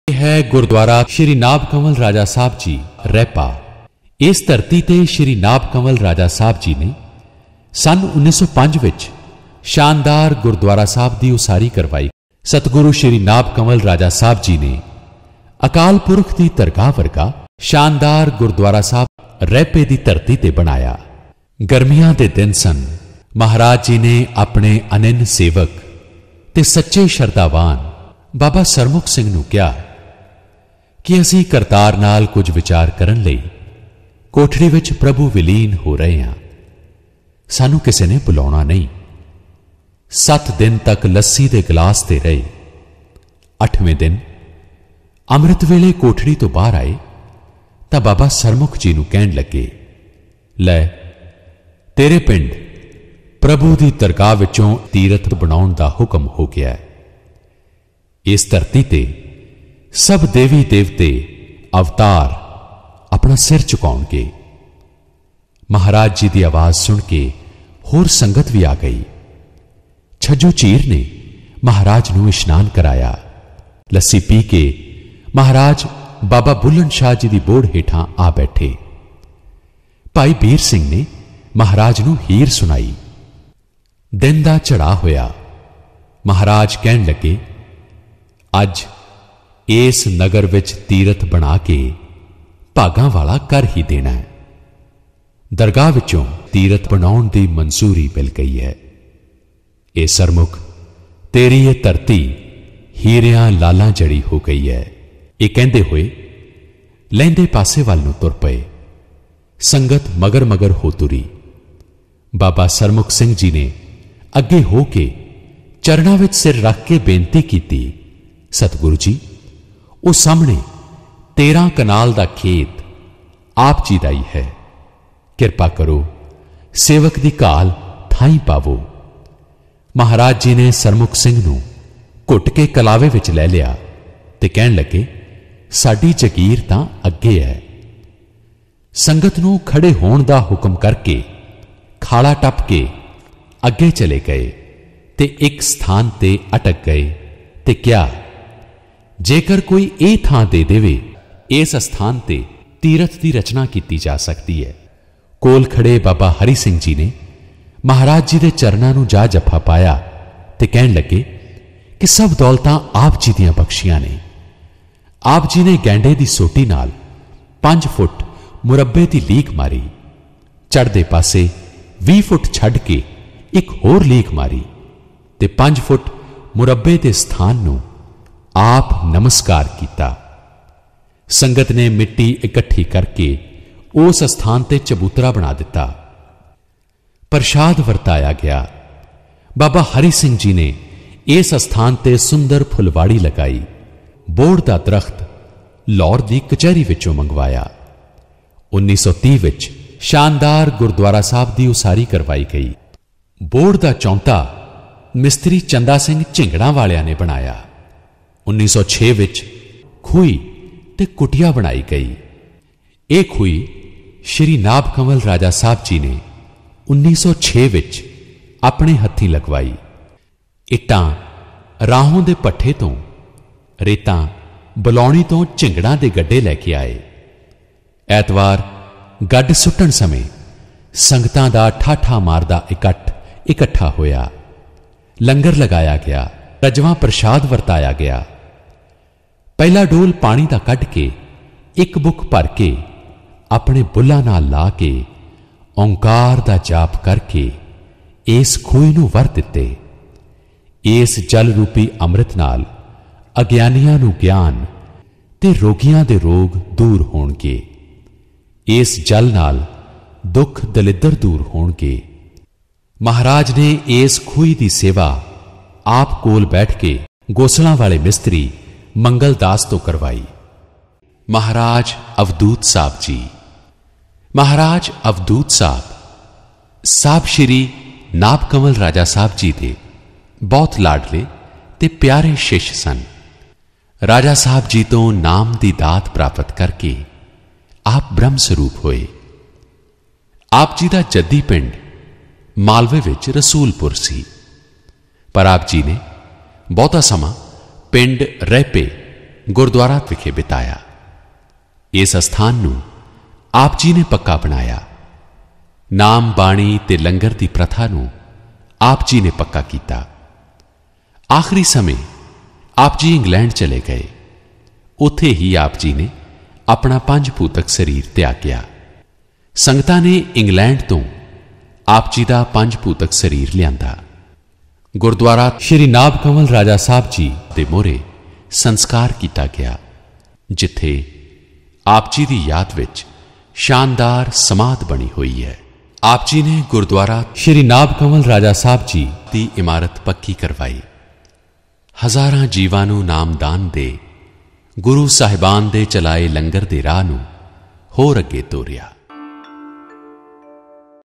है गुरुद्वारा श्री नाभ कंवल राजा साहब जी रैपा। इस धरती ते श्री नाभ कंवल राजा साहब जी ने सन 1905 विच शानदार गुरुद्वारा साहब की उसारी करवाई। सतगुरु श्री नाभ कंवल राजा साहब जी ने अकाल पुरख की दरगाह वर्गा शानदार गुरुद्वारा साहब रैपे की धरती ते बनाया। गर्मियां दे दिन सन। महाराज जी ने अपने अनिन सेवक ते सच्चे शरधावान बाबा सरमुख सिंह नूं कहा कि असीं करतार नाल कुछ विचार करन लई कोठड़ी विच प्रभु विलीन हो रहे हां, सानू किसी ने बुलाउणा नहीं। 7 दिन तक लस्सी दे गिलास ते रहे। 8वें दिन अमृत वेले कोठड़ी तो बाहर आए तां बाबा सरमुख जी नूं कहण लगे, लै तेरे पिंड प्रभु दी दरगाह विचों तीरथ बनाउण दा हुक्म हो गया है। इस धरती ते सब देवी देवते अवतार अपना सिर झुकाउणगे। महाराज जी की आवाज सुन के होर संगत भी आ गई। छज्जू चीर ने महाराज नूं इशनान कराया। लस्सी पी के महाराज बाबा बुल्लन शाह जी की बोड़ हेठां आ बैठे। भाई बीर सिंह ने महाराज नूं हीर सुनाई। दिन दा चढ़ा होया। महाराज कहण लगे, अज इस नगर विच तीरथ बना के भागां वाला कर ही देना है। दरगाह विचों तीरथ बनाउण दी मंजूरी मिल गई है। ए सरमुख, तेरी ये धरती हीरियां लालां जड़ी हो गई है। ये कहंदे होए लैंदे पासे वाल नूं तुर पए। संगत मगर मगर हो तुरी। बाबा सरमुख सिंह जी ने अगे हो के चरणां विच सिर रख के बेनती कीती, सतगुरु जी, वो सामने 13 कनाल दा खेत आप जी दा ही है। किरपा करो, सेवक दी घाल थाई पावो। महाराज जी ने सरमुख सिंह नूं घुट के कलावे विच लै लिया ते कहण लगे, साडी जगीर तां अगे है। संगत नूं खड़े होण दा हुक्म करके खाड़ा टप के अगे चले गए ते एक स्थान ते अटक गए ते क्या, जेकर कोई ए थां दे देवे, इस स्थान ते तीरथ की रचना की जा सकती है। कोल खड़े बाबा हरि सिंह जी ने महाराज जी के चरणां नूं जा जफा पाया ते कहण लगे कि सब दौलतां आप जी दियां बख्शियां ने। आप जी ने गैंडे की सोटी नाल 5 फुट मुरब्बे की लीक मारी। चढ़दे पासे 20 फुट छड्ड के एक होर लीक मारी ते 5 फुट मुरब्बे के स्थान नूं आप नमस्कार किया। संगत ने मिट्टी इकट्ठी करके उस स्थान ते चबूतरा बना दिता। प्रसाद वरताया गया। बाबा हरि सिंह जी ने इस स्थान ते सुंदर फुलवाड़ी लगाई। बोड़ दा दरख्त लाहौर दी कचहरी विचों मंगवाया। 1930 विच शानदार गुरुद्वारा साहब की उसारी करवाई गई। बोड़ दा चौंता मिस्त्री चंदा सिंह झिंगड़ा वालिया ने बनाया। 1906 विच खूही ते कुटिया बनाई गई। ये खूही श्री नाभ कंवल राजा साहब जी ने 1906 विच अपने हत्थीं लगवाई। इट्टां राहों दे पट्ठे तो, रेतां बलौणी तो झिंगड़ा दे गड्ढे लैके आए। ऐतवार गड्ढ सुट्टण समय संगतां दा ठाठा मारदा इकट्ठा होया। लंगर लगाया गया। रजवां प्रसाद वरताया गया। पहला डोल पानी दा कढ के एक बुक भर के अपने बुल्ला नाल ला के ओंकार दा जाप करके इस खूही नूं वर दिते। इस जल रूपी अमृत नाल अज्ञानियां नूं ज्ञान ते रोगियां दे रोग दूर होणगे। इस जल नाल दुख दलिद्र दूर होणगे। महाराज ने इस खूही की सेवा आप कोल बैठ के गोसलां वाले मिस्त्री मंगलदास तो करवाई। महाराज अवधूत साहब जी। महाराज अवधूत साहब श्री नाभ कंवल राजा साहब जी दे बहुत लाडले ते प्यारे शिष्य सन। राजा साहब जी तो नाम की दात प्राप्त करके आप ब्रह्म स्वरूप होए। आप जी का जद्दी पिंड मालवे विच रसूलपुर सी, पर आप जी ने बहुता समा पिंड रैपे ਗੁਰਦੁਆਰਾ ਵਿਖੇ ਬਿਤਾਇਆ। ਇਸ ਅਸਥਾਨ ਨੂੰ ਆਪ ਜੀ ਨੇ ਪੱਕਾ ਬਣਾਇਆ। ਨਾਮ ਬਾਣੀ ਤੇ ਲੰਗਰ ਦੀ ਪ੍ਰਥਾ ਨੂੰ ਆਪ ਜੀ ਨੇ ਪੱਕਾ ਕੀਤਾ। ਆਖਰੀ ਸਮੇਂ ਆਪ ਜੀ ਇੰਗਲੈਂਡ ਚਲੇ ਗਏ। ਉੱਥੇ ਹੀ ਆਪ ਜੀ ਨੇ ਆਪਣਾ ਪੰਜ ਭੂਤਕ ਸਰੀਰ ਤਿਆਗਿਆ। ਸੰਗਤਾਂ ਨੇ ਇੰਗਲੈਂਡ ਤੋਂ ਆਪ ਜੀ ਦਾ ਪੰਜ ਭੂਤਕ ਸਰੀਰ ਲਿਆਂਦਾ। ਗੁਰਦੁਆਰਾ ਸ਼੍ਰੀ ਨਾਭ ਕੰਵਲ ਰਾਜਾ ਸਾਹਿਬ ਜੀ ਦੇ ਮੋਹਰੇ ਸੰਸਕਾਰ ਕੀਤਾ ਗਿਆ, ਜਿੱਥੇ ਆਪ ਜੀ ਦੀ ਯਾਦ ਵਿੱਚ ਸ਼ਾਨਦਾਰ ਸਮਾਧ ਬਣੀ ਹੋਈ ਹੈ। ਆਪ ਜੀ ਨੇ ਗੁਰਦੁਆਰਾ ਸ਼੍ਰੀ ਨਾਭ ਕੰਵਲ ਰਾਜਾ ਸਾਹਿਬ ਜੀ ਦੀ ਇਮਾਰਤ ਪੱਕੀ ਕਰਵਾਈ। ਹਜ਼ਾਰਾਂ ਜੀਵਾਂ ਨੂੰ ਨਾਮਦਾਨ ਦੇ ਗੁਰੂ ਸਾਹਿਬਾਨ ਦੇ ਚਲਾਏ ਲੰਗਰ ਦੇ ਰਾਹ ਨੂੰ ਹੋਰ ਅੱਗੇ ਤੋਰਿਆ।